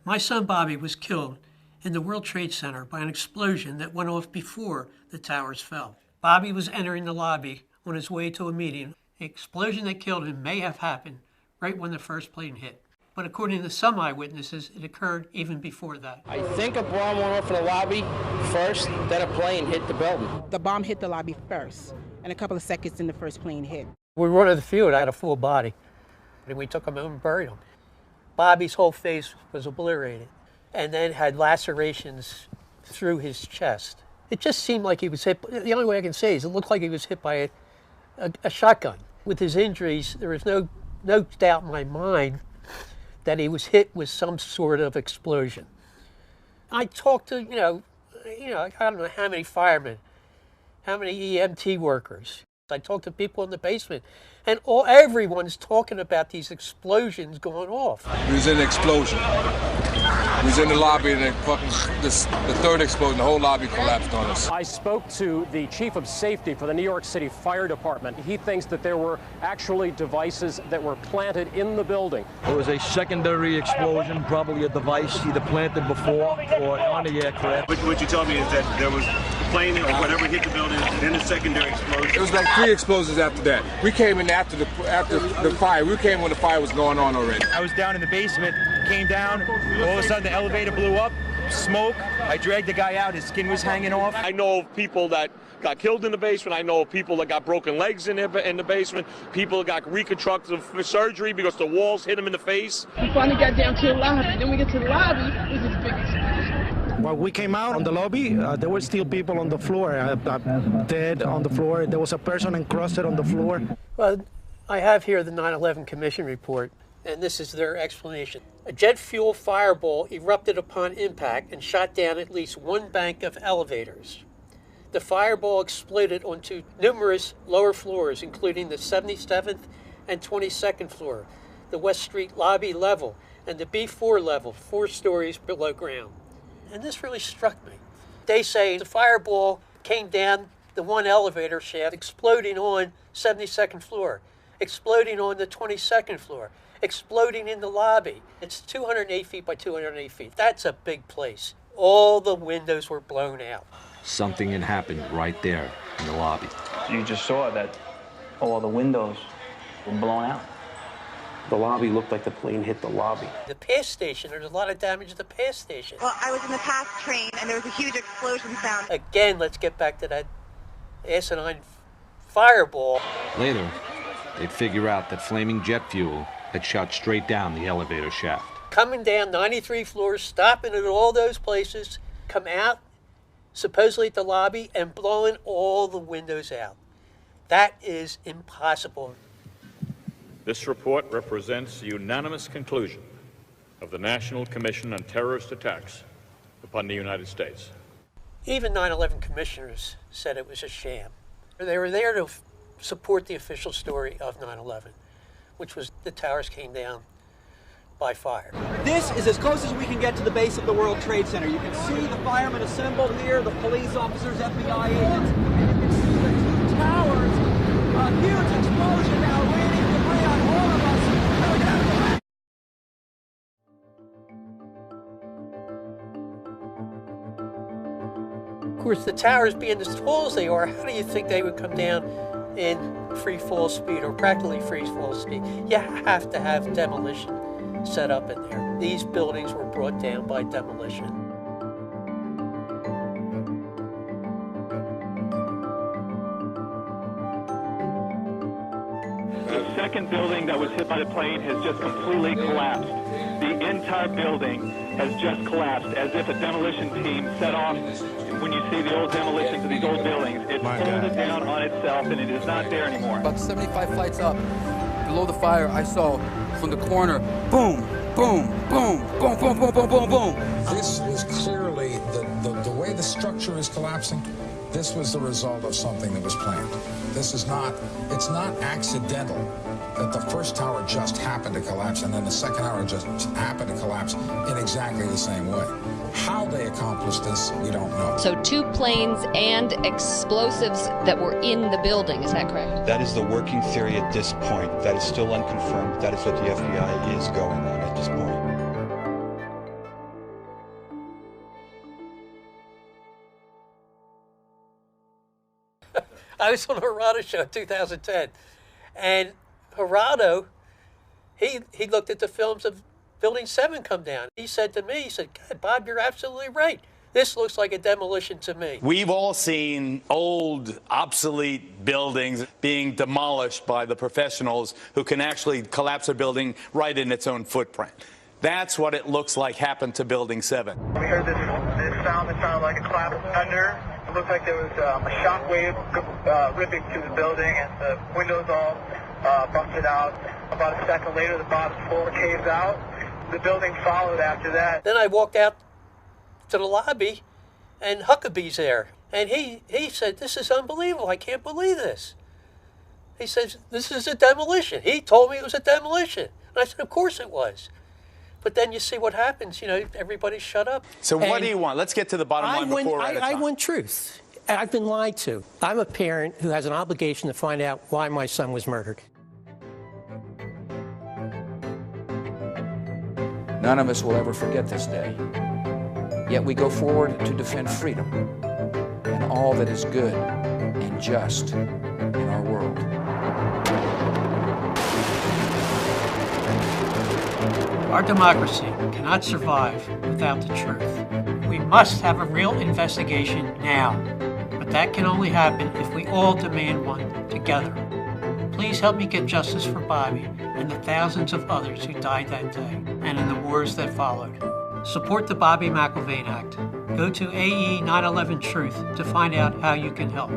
My son Bobby was killed in the World Trade Center by an explosion that went off before the towers fell. Bobby was entering the lobby on his way to a meeting. The explosion that killed him may have happened right when the first plane hit. But according to some eyewitnesses, it occurred even before that. I think a bomb went off in the lobby first, then a plane hit the building. The bomb hit the lobby first, and a couple of seconds then the first plane hit. We were one of the few that had a full body, and we took him home and buried him. Bobby's whole face was obliterated, and then had lacerations through his chest. It just seemed like he was hit. The only way I can say is it looked like he was hit by a shotgun. With his injuries, there was no doubt in my mind that he was hit with some sort of explosion. I talked to, I don't know how many firemen, how many EMT workers. I talked to people in the basement, and everyone's talking about these explosions going off. It was an explosion. We was in the lobby, and the third explosion, the whole lobby collapsed on us. I spoke to the chief of safety for the New York City Fire Department. He thinks that there were actually devices that were planted in the building. There was a secondary explosion, probably a device either planted before or on the aircraft. What you told me is that there was a plane or whatever hit the building, then a secondary explosion. It was like 3 explosions after that. We came in after the fire. We came when the fire was going on already. I was down in the basement, came down, all of a sudden the elevator blew up, smoke. I dragged the guy out, his skin was hanging off. I know of people that got killed in the basement. I know of people that got broken legs in the basement. People that got reconstructive surgery because the walls hit them in the face. We finally got down to the lobby. Then we get to the lobby, it was this big explosion. When we came out on the lobby, there were still people on the floor, dead on the floor. There was a person encrusted on the floor. Well, I have here the 9/11 Commission report, and this is their explanation. A jet fuel fireball erupted upon impact and shot down at least one bank of elevators. The fireball exploded onto numerous lower floors, including the 77th and 22nd floor, the West Street lobby level, and the B4 level, 4 stories below ground. And this really struck me. They say the fireball came down the one elevator shaft, exploding on 72nd floor, exploding on the 22nd floor, exploding in the lobby. It's 208 feet by 208 feet. That's a big place. All the windows were blown out. Something had happened right there in the lobby. You just saw that all the windows were blown out. The lobby looked like the plane hit the lobby. The pass station, there's a lot of damage to the pass station. Well, I was in the pass train, and there was a huge explosion sound. Again, let's get back to that asinine fireball. Later, they'd figure out that flaming jet fuel had shot straight down the elevator shaft. Coming down 93 floors, stopping at all those places, come out, supposedly at the lobby, and blowing all the windows out. That is impossible. This report represents the unanimous conclusion of the National Commission on Terrorist Attacks upon the United States. Even 9/11 commissioners said it was a sham. They were there to support the official story of 9/11, which was the towers came down by fire. This is as close as we can get to the base of the World Trade Center. You can see the firemen assembled here, the police officers, FBI agents, and you can see the 2 towers. A huge explosion now raining debris on all of us. Of course, the towers being as tall as they are, how do you think they would come down in free fall speed or practically free fall speed? You have to have demolition set up in there. These buildings were brought down by demolition. The second building that was hit by the plane has just completely collapsed. The entire building has just collapsed as if a demolition team set off. When you see the old demolitions of these old buildings, it folded down on itself and it is not there anymore. About 75 flights up, below the fire, I saw from the corner, boom, boom, boom, boom, boom, boom, boom, boom, boom. This was clearly, the way the structure is collapsing, this was the result of something that was planned. It's not accidental that the first tower just happened to collapse and then the second tower just happened to collapse in exactly the same way. How they accomplished this, we don't know. So 2 planes and explosives that were in the building, is that correct? That is the working theory at this point. That is still unconfirmed. That is what the FBI is going on at this point. I was on the Gerardo show in 2010, and Gerardo, he looked at the films of Building 7 come down. He said to me, he said, God, Bob, you're absolutely right. This looks like a demolition to me. We've all seen old, obsolete buildings being demolished by the professionals who can actually collapse a building right in its own footprint. That's what it looks like happened to Building 7. We heard this sound that sounded like a clap of thunder. It looked like there was a shockwave ripping through the building, and the windows all busted out. About a second later, the bottom floor caves out. The building followed after that. Then I walked out to the lobby, and Huckabee's there. And he said, this is unbelievable. I can't believe this. He says, this is a demolition. He told me it was a demolition. And I said, of course it was. But then you see what happens. You know, everybody shut up. So what do you want? Let's get to the bottom line before we're out of time. I want truth. I've been lied to. I'm a parent who has an obligation to find out why my son was murdered. None of us will ever forget this day. Yet we go forward to defend freedom and all that is good and just in our world. Our democracy cannot survive without the truth. We must have a real investigation now, but that can only happen if we all demand one together. Please help me get justice for Bobby and the thousands of others who died that day and in the wars that followed. Support the Bobby McIlvaine Act. Go to AE 9/11 Truth to find out how you can help.